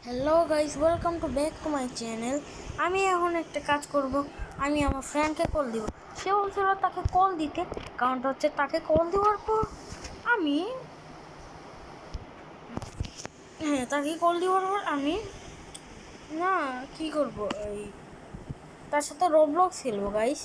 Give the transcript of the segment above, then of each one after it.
Hello guys, welcome to back to my channel. আমি এখন একটা কাজ করব। আমি আমার ফ্রেন্ডকে কল দিব। সে বলছিল তাকে কল দিতে, কারণটা হচ্ছে তাকে কল দেওয়ার পর আমি তাকে কল দেওয়ার পর আমি না কি করব, এই তার সাথে রোবলক্স খেলবো guys.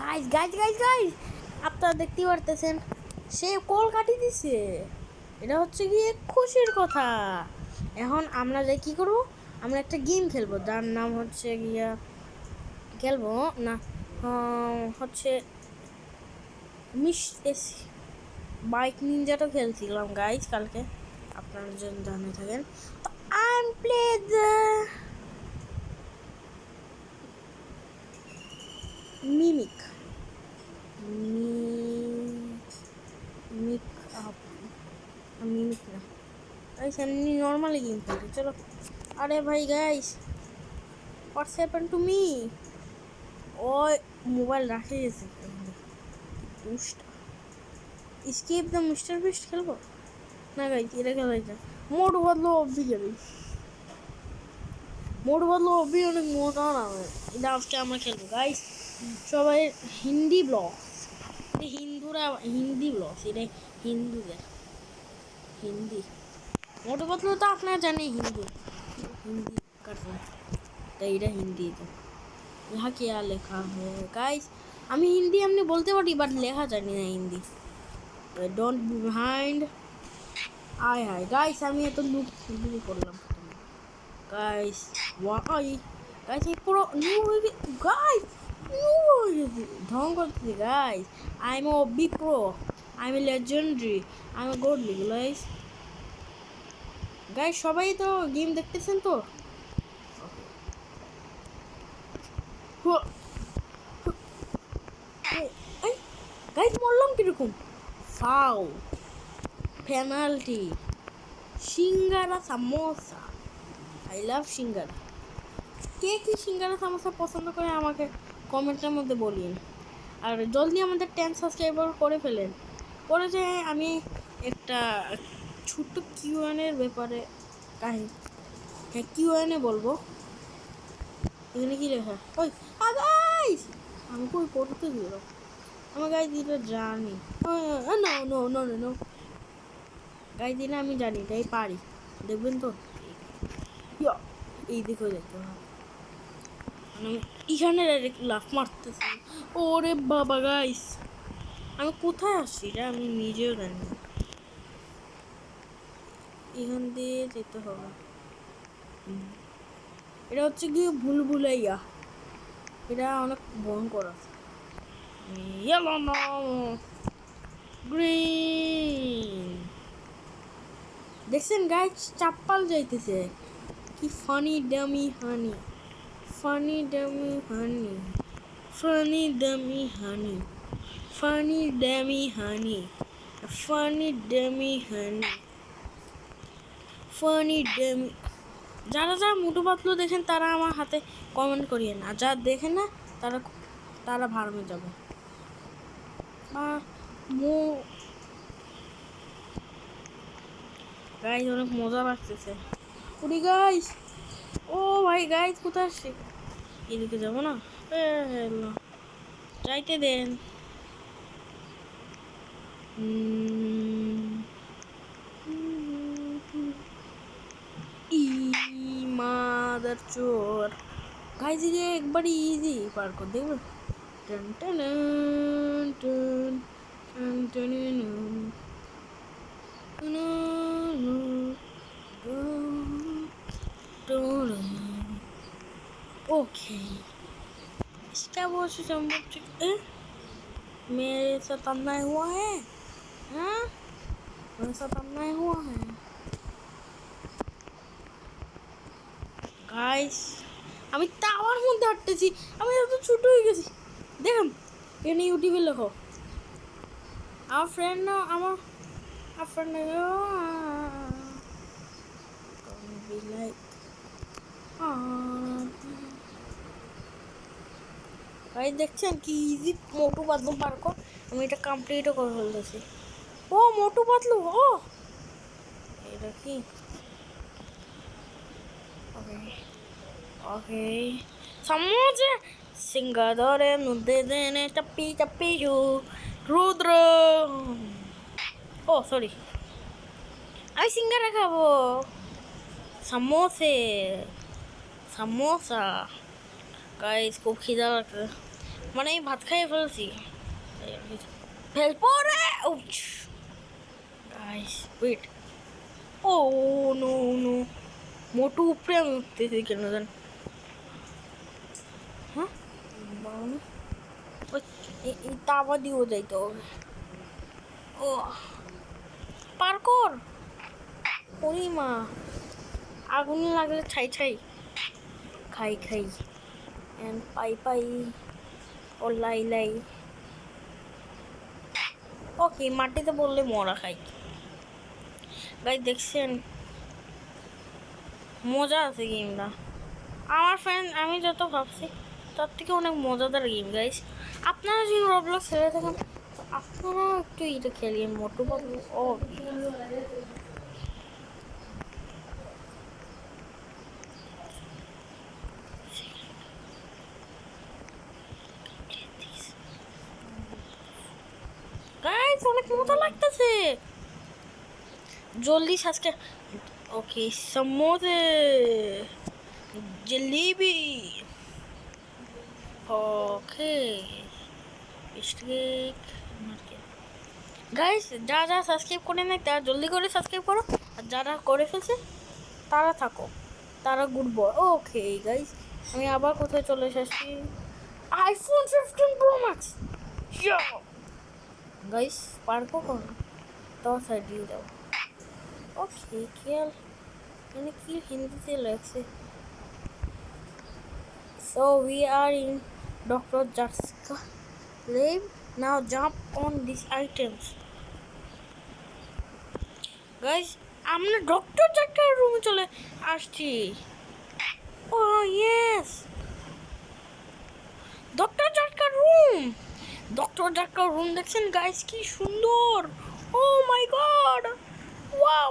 Guys guys guys guys, আপনারা দেখতেই পারতেছেন সে কল কাটি দিছে। এটা হচ্ছে গিয়ে খুশির কথা। এখন আমরা যাই কি করব, আমরা একটা গেম খেলবো যার নাম হচ্ছে গিয়া খেলবো না হচ্ছে বাইক নিনজাটা খেলছিলাম গাইস কালকে, আপনারা যদি জানে থাকেন। তো I am play the mimic mimic up mimic না গাইস, এমনি নর্মালি গেম খেলছি চলো। আরে ভাই guys, what's happen to me? ওই মোবাইল রাখে গেছে। স্কেপ দ্য মিস্টার বিস্ট খেলবো না গাইস, এটা খেলাই না। মোড বদলো অব্দি খেলি, মোড বদলো অব্দি অনেক মোটা না। এটা আজকে আমরা খেলবো গাইস, সবাই হিন্দি ব্লগ, হিন্দুরা হিন্দি ব্লগ, এটা হিন্দুদের হিন্দি। মোটু পাতলু তো আপনারা জানেন হিন্দু, হিন্দি কার্টুন, তাই এটা হিন্দিতে। यहाँ क्या লেখা है गाइस? আমি হিন্দি এমনি বলতে পারি বাট লেখা জানি না হিন্দি। Don't be behind. আয় হায় গাইস, আমি এত লুক করলাম গাইস। ওয়াই গাইস, এই পুরো নিউ হয়ে গাইস, ঢং করতেছি guys. I am O B pro, I am legendary, I am godly guys. Guys সবাই তো গেম দেখতেছেন তো? গাইস মরলাম কিরকম? ফাউ, পেনাল্টি, সিঙ্গারা সামোসা। আই লাভ সিঙ্গারা। কে কি সিঙ্গারা সামোসা পছন্দ করে আমাকে কমেন্টের মধ্যে বলিন। আর জলদি আমাদের 10 সাবস্ক্রাইবার করে ফেলেন। পরে যে আমি একটা ছোট্ট কিউএনের ব্যাপারে কাহিনী, হ্যাঁ কিউএনে বলবো। এখানে কি লেখা? ওই গাইস আমি কই পড়তে দিল আমার গাইস দিলে জানি। No no no no no guys দিলে আমি জানি তাই পারি, দেখবেন তো। এই দেখো দেখো আমি এখানে ডাইরেক্ট লাফ মারতেছি। ওরে বাবা গাইস আমি কোথায় আসছি রে আমি নিজেও জানি না। এখান দিয়ে যেতে হবে। এটা হচ্ছে কি ভুলভুলাইয়া, এটা অনেক ভয়ঙ্কর আছে। ইয়েলো নো গ্রিন, দেখছেন গাইস চাপ্পাল যাইতেছে। কি ফানি ডামি হানি, ফানি ডামি হানি, ফানি ডামি হানি, ফানি ডামি হানি, ফানি ডামি হানি, ফানি ডামি। যারা যারা মোটু পাতলু দেখেন তারা আমার হাতে কমেন্ট করিয়ে না, যারা দেখেন না তারা তারা ভাড়মে যাবে। গাইস অনেক মজা লাগতেছে। উড়ি গাইস, ও ভাই গাইস কোথায় আসছে? এদিকে যাবো না, যাইতে দেন। মাদার চোর গাইস, ये एक बड़ी इजी पार कर देखो। टन टन टन टन टन टन। ओके इसका वो मेरे साथ अन्याय हुआ है। हाँ मेरे साथ अन्याय हुआ है গাইস। আমি টাওয়ার মধ্যে হাঁটতেছি, আমি এত ছোট হয়ে গেছি দেখুন। এখানে ইউটিউবে লেখো আমার ফ্রেন্ড না, আমার ফ্রেন্ড ভাই দেখছেন কি ইজি মোটু পাতলু পার কর। আমি এটা কমপ্লিটও করে ফেলতেছি। ও মোটু পাতলু, ও এটা কি? ওকে ওকে समोसे सिंगादोरे मुद्दे देने चप्पी चप्पी यू रुद्र। ओ सॉरी আমি সিঙ্গারা খাবো। समोसे समोसा গাইস খুব খিদা লাগছে, মানে আমি ভাত খাইয়ে ফেলছি পরে। গাইস ওয়েট, ও নো নো মোটু উপরে আমি উঠতেছি কেন জান? হ্যাঁ এই তাবা দিয়েও যাইতে হবে। ও পার কর, ওই মা আগুন লাগলে ছাই ছাই খাই খাই এন্ড পাই পাই ও লাই লাই। ওকে মাটিতে বললে মরা খাই। গাইস দেখছেন মজা আছে গেমটা। আমার ফ্রেন্ড আমি যত ভাবছি তার থেকে অনেক মজাদার গেম গাইস। আপনারা যদি রবলক্স খেলে থাকেন আপনারা একটু এটা খেলিয়ে মোটু পাতলু। ও গাইস অনেক মজা লাগতেছে, জলদি সাবস্ক্রাইব। ওকে समोसे जलेबी ओके स्टिक গাইস। যারা যারা সাবস্ক্রাইব করে নাই তারা জলদি করে সাবস্ক্রাইব করো, আর যারা করে ফেলছে তারা থাকো, তারা গুড বয়। ওকে গাইস আমি আবার কোথায় চলে এসেছি, iPhone 15 Pro Max. গাইস পারবো কোন তো সাইড দিয়ে দাও। ওকে খেয়াল মানে কি হিন্দিতে লেখছে। So we are in Dr. Jatska lab. Now jump on these items. Guys, আমরা ডক্টর জাটকার রুমে চলে আসছি। Oh yes. ডক্টর জাটকার রুম। ডক্টর জাটকার রুম দেখছেন গাইস কি সুন্দর। Oh my god. Wow.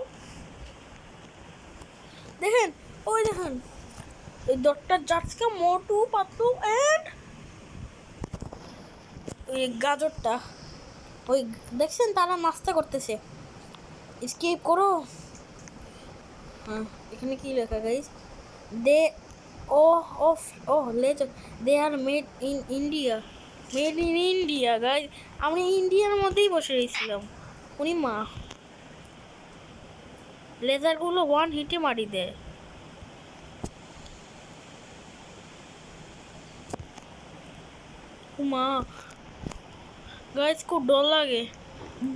দেখেন ওই দেখেন এই ডক্টর জাটকা মোটু পাতলু এন্ড ওই গাজরটা ওই দেখছেন তারা নাস্তা করতেছে। এসকেপ করো। হ্যাঁ এখানে কি লেখা guys the laser they are made in India guys আমরা ইন্ডিয়ার মধ্যেই বসে রয়েছিলাম। উনি মা লেজারগুলো ওয়ান হিটে মারি দেয়। মা गाइस को डर लगे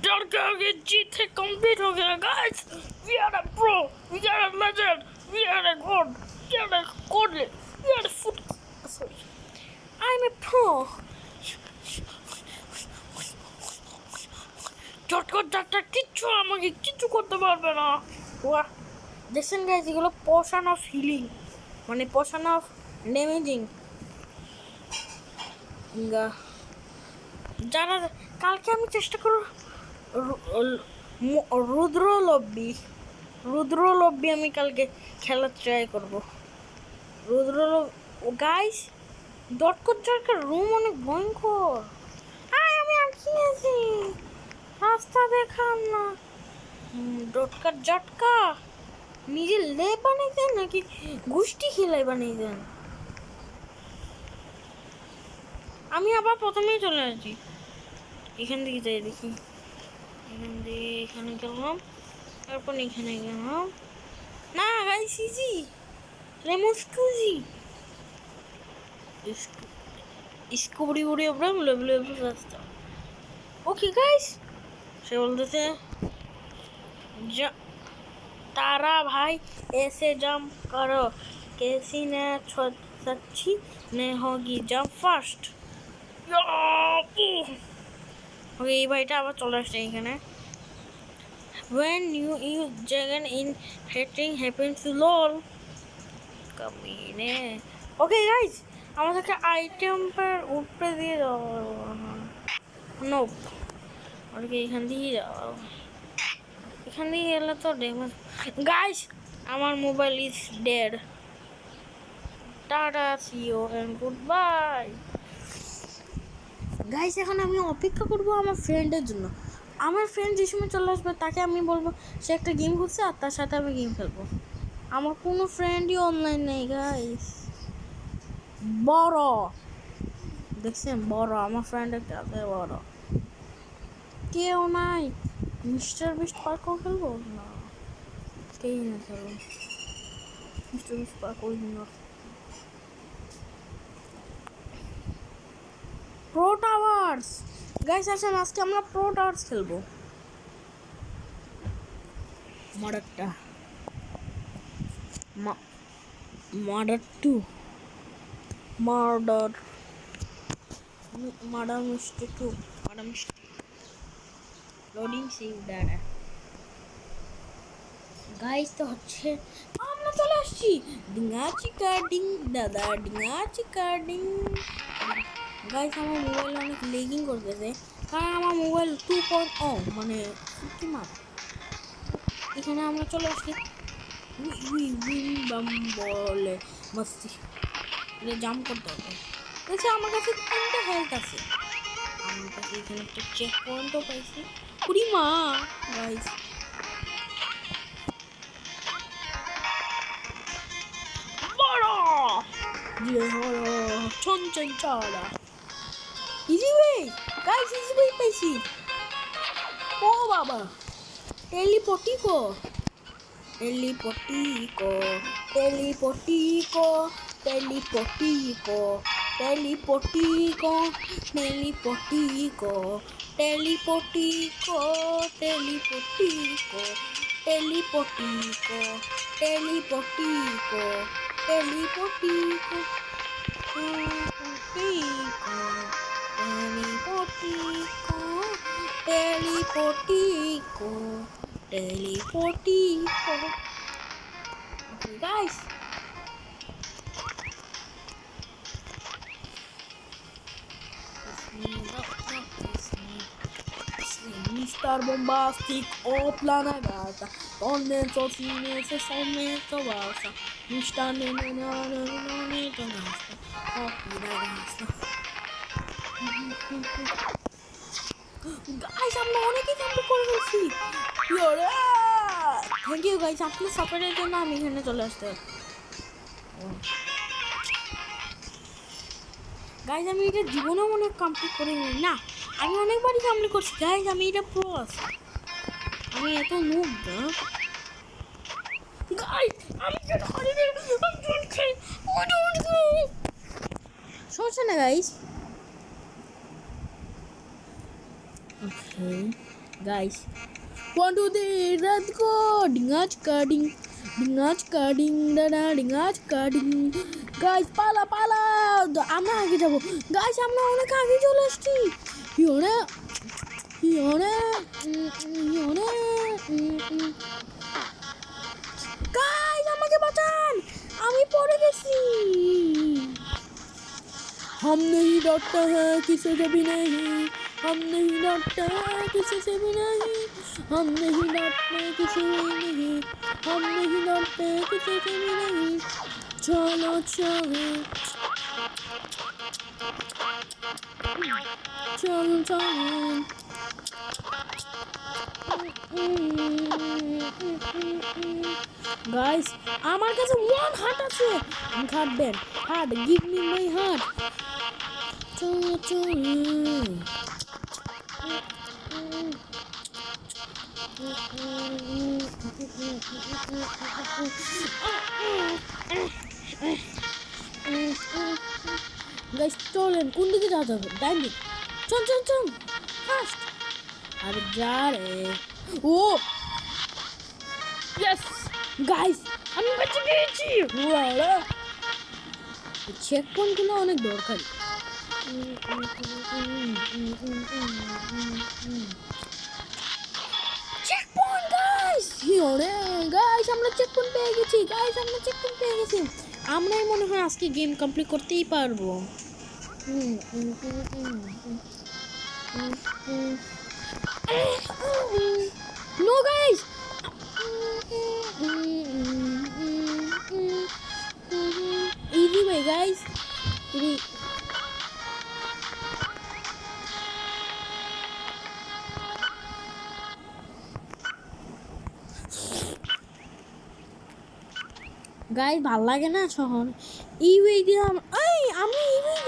डर के आगे जीत है कंप्लीट हो गया guys we are a pro we are a legend we are a god we are a godly we are a foot sorry I am a pro doctor কিচ্ছু আমাকে কিচ্ছু করতে পারবে না। ওয়া দেখছেন গাইস এগুলো পোশন অফ হিলিং মানে পোশন অফ ড্যামেজিং যারা কালকে আমি চেষ্টা করব রুদ্রলব্বি আমি কালকে খেলার ট্রাই করব। গাইস ডটকট জাটকার রুম অনেক ভয়ঙ্কর। আমি আটকে আছি রাস্তা দেখান না। ডটকট জাটকা নিজে লে বানিয়েছেন নাকি গোষ্ঠী খেলাই বানিয়েছেন। আমি আবার প্রথমেই চলে আসছি এখান থেকে যাই দেখি এখান দিয়ে এখানে গেলাম তারপর এখানে গেলাম না গাইস ইজি লেমন স্কুজি इसको बड़ी बड़ी अपना लेवल रास्ता ओके गाइस से बोलते तारा भाई ऐसे जंप करो कैसी ने सच्ची नहीं होगी जंप फास्ट ওকে এই ভাইটা আবার চলে আসছে এখানে when you use dragon in hitting happens to lol কামিনে ওকে গাইস আমাদেরকে আইটেম पर উপরে দিয়ে দাও নো ওকে এখান দিয়ে যাও এখান দিয়ে এলে তো ড্যামেজ গাইস আমার mobile is dead tata see you and goodbye guys এখন আমি অপেক্ষা করব আমার ফ্রেন্ডের জন্য। আমার ফ্রেন্ড যে সময় চলে আসবে তাকে আমি বলবো সে একটা গেম খুঁজছে আর তার সাথে আমি গেম খেলবো। আমার কোনো ফ্রেন্ডই অনলাইন নেই গাইস। বড় দেখছেন বড় আমার ফ্রেন্ড একটা আছে বড় কেউ নাই। মিস্টার বিস্ট পার্কও খেলবো না কেই না খেলবো মিস্টার বিস্ট পার্ক ওই না প্রো টাওয়ার্স গাইস আসেন আজকে আমরা প্রো টাওয়ার্স খেলবো। মডারটা মডার টু মডার মিস্টি টু মডার মিস্টি লোডিং সেভ ডাটা গাইস তো হচ্ছে আমরা চলে আসছি ডিঙা চিকা ডিং দাদা ডিঙা চিকা ডিং গাইস আমার মোবাইল অনেক লেগিং করতেছে কারণ আমার মোবাইল 2.0 মানে কি মার এখানে আমরা চলে আসছি বলে মস্তি জাম্প করতে হবে দেখছি আমার কাছে 3টা হেলথ আছে আমার কাছে এখানে একটা চেক পয়েন্টও পাইছি পুরি মা গাইস বড় দিয়ে হলো চঞ্চল চালা easy way guys easy way পাইছি ও বাবা টেলিপোটিকো টেলিপোটিকো টেলিপোটিকো টেলিপোটিকো টেলিপটিকো টেলিপটিকো টেলিপটিকো টেলিপটিকো টেলিপটিকো টেলিপটিকো টেলিপটিকো টেলিপটিকো টেলিপটিকো okay guys Mr. Bombastic o Planagata Condenso Finese Sommesso Basta Mr. Nenonito Gasta Occhi ragazza Guys, আমরা অনেকই কমপ্লিট করে ফেলছি থ্যাংক ইউ গাইস আপনার সাপোর্টের জন্য আমি এখানে চলে আসতে গাইস আমি এটা জীবনেও মনে কমপ্লিট করিনি না আমি অনেকবারই কমপ্লিট করছি গাইস আমি এটা প্রো আছি আমি এত মুভ না গাইস আমি যেটা করিনি সমস্যা না guys okay guys 1 2 3 let's go dingach carding dada dingach carding guys pala আমরা আগে যাব গাইস আমরা অনেক আগে চলে আসছি ইওরে গাইস আমাকে বাঁচান আমি পড়ে গেছি हम नहीं डरते हैं किसी से भी नहीं हम नहीं डरते हैं किसी से भी नहीं हम नहीं डरते किसी से नहीं हम नहीं डरते किसी से भी नहीं चलो चलो चलो चलो গাইস আমার কাছে ওয়ান হার্ট আছে heart then heart give me my heart চলো চলো গাইস চলেন কোন দিকে যাওয়া যাবে ডান দিক চল ফাস্ট আরে যা রে ও ইয়েস গাইস আমি বেঁচে গেছি ওয়াও চেক পয়েন্টগুলো অনেক দরকারি চেক পয়েন্ট গাইস হিওরে গাইস আমরা চেক পয়েন্ট পেয়ে গেছি আমরাই মনে হয় আজকে গেম কমপ্লিট করতেই পারবো no guys easy way guys guys ভাল লাগে না শহর এই ওয়ে দিয়ে আমি এই ওয়ে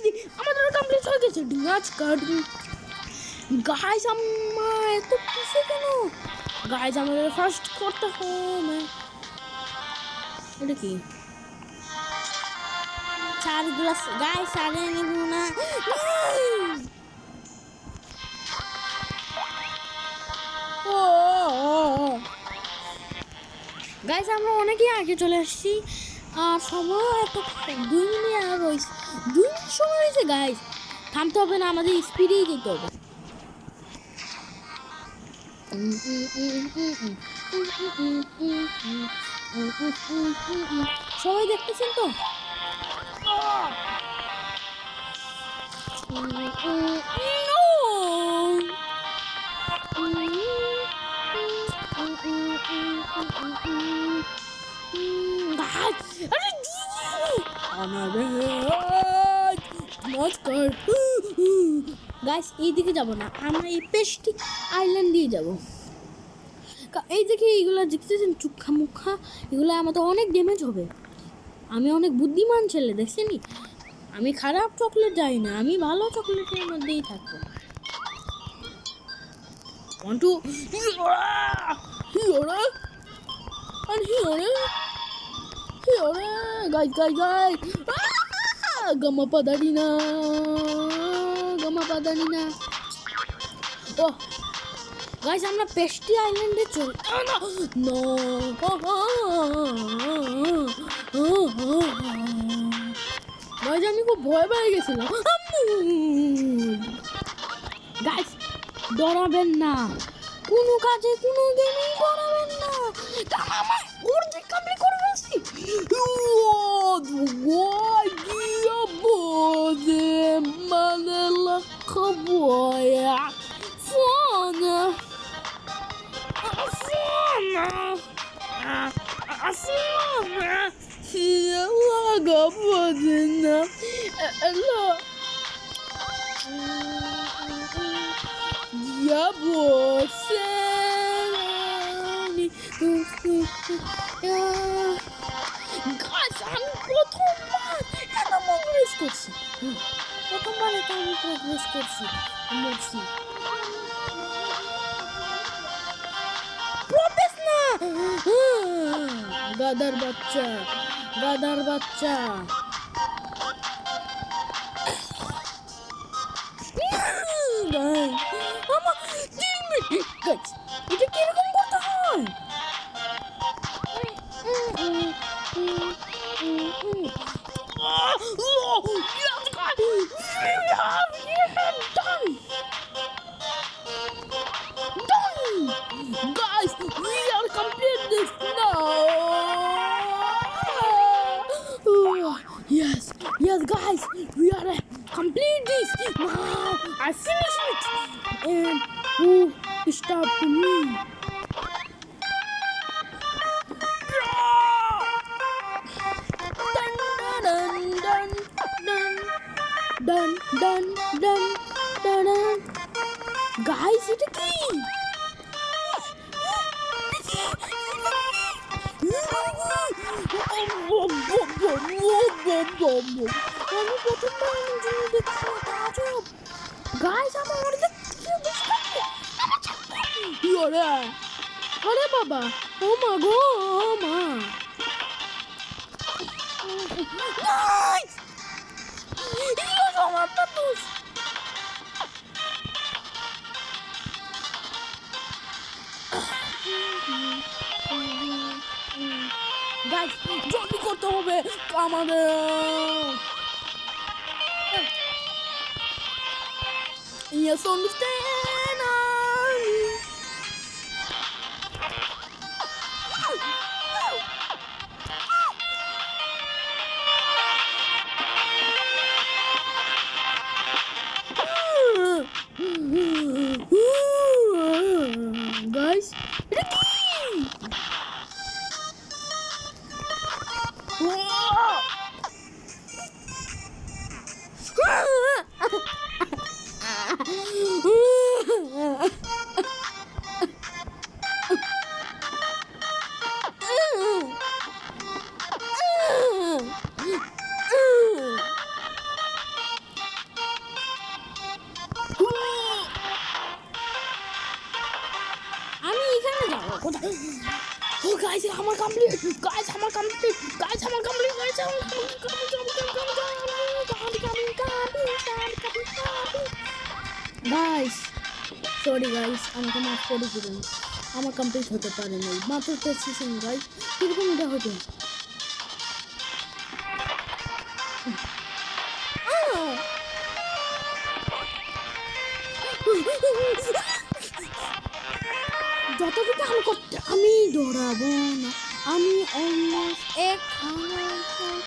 দিই আমাদের কমপ্লিট হয়ে গেছে ডিঙাচ কার্ডিং গাইস আমার এত পিছে কেন গাইস আমাদের ফার্স্ট করতে হবে এটা কি 4 গ্লাস গাইস আগে নিব না ও গাইস আমরা অনেকই আগে চলে আসছি আর সময় এত 2 মিনিট আর রয়েছে 2 মিনিট সময় রয়েছে গাইস থামতে হবে না আমাদের স্পিডেই যেতে হবে সবাই দেখতেছেন তো গাইস এইদিকে যাব না আমরা এই পেস্টি আইল্যান্ড দিয়ে যাব এই দেখে এইগুলো দেখতেছেন চুক্ষা মুখা এগুলো আমাদের অনেক ড্যামেজ হবে আমি অনেক বুদ্ধিমান ছেলে, দেখছেনি? আমি খারাপ চকলেট যাই না, আমি ভালো চকলেটের মধ্যেই থাকবো। One, two, here, and here, guys, gama padarina. Oh, guys, আমরা পেস্টি আইল্যান্ডে চল। No, guys, আমি খুব ভয় পেয়ে গেছিলাম। গাইস, ডরাবেন না, কোনো কাজে কোনো গেমেই ডরাবেন না, কারণ আমার অর্ধেক কমপ্লিট করে ফেলছি। Dia bode manela kaboya fona ela gabodina ela dia boseni গাছ আমি প্রথমবার এটা প্রোগ্রেস করছি, প্রথমবার এটা আমি প্রোগ্রেস করছি, মরছি। প্রবেশ না, গাদার বাচ্চা, গাদার বাচ্চা। আমার 3 মিনিট গাছ, এটা কিরকম করতে হয়? Guys, we are complete this now. Yes, guys, we are complete this now. I finished it, and who stopped me? Dun. Guys, এটা কি? আমি প্রথমবার জিনিস দেখছি, তাজব। গাইস, আমার অর্ধেক আরে বাবা, ও মা গো, মা। গাইস, আমার পাপুস। গাইস, জলদি করতে হবে আমাদের। Yes, understand. Guys, আমি এখানে যাবো কোথায়? ও গাইস, আমার কমপ্লিট, গাইস আমার কমপ্লিট, গাইস আমার কমপ্লিট, গাইস আমার গাইস। সরি গাইস, আমাকে মাফ করে দিবেন, আমার কমপ্লিট হতে পারে নাই, মাত্র 10 সেকেন্ড। গাইস, কিরকম এটা হতো? যতটুকু আমি করতে, আমি ডরাবো না, আমি অলমোস্ট 100